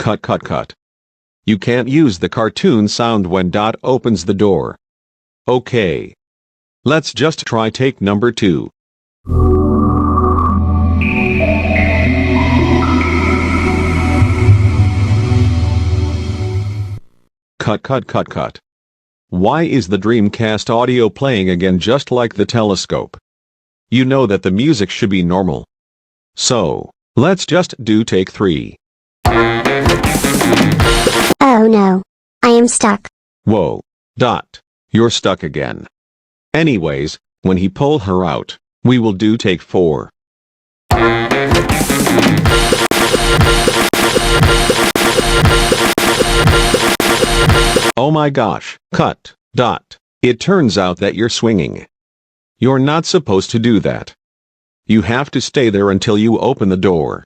Cut cut cut. You can't use the cartoon sound when Dot opens the door. Okay. Let's just try take number 2. Cut cut cut cut. Why is the Dreamcast audio playing again just like the telescope? You know that the music should be normal. So, let's just do take 3. Oh no. I am stuck. Whoa. Dot. You're stuck again. Anyways, when he pull her out, we will do take 4. Oh my gosh, cut, Dot. It turns out that you're swinging. You're not supposed to do that. You have to stay there until you open the door.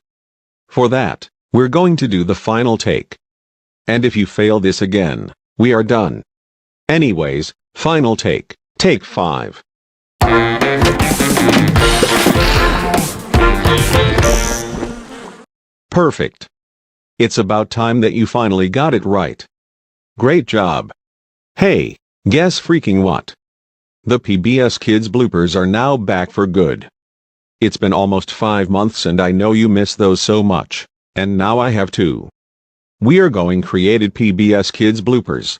For that, we're going to do the final take. And if you fail this again, we are done. Anyways, final take, take 5. Perfect. It's about time that you finally got it right. Great job. Hey, guess freaking what? The PBS Kids bloopers are now back for good. It's been almost 5 months and I know you miss those so much, and now I have too. We are going created PBS Kids bloopers.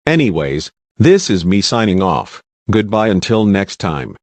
Anyways, this is me signing off. Goodbye until next time.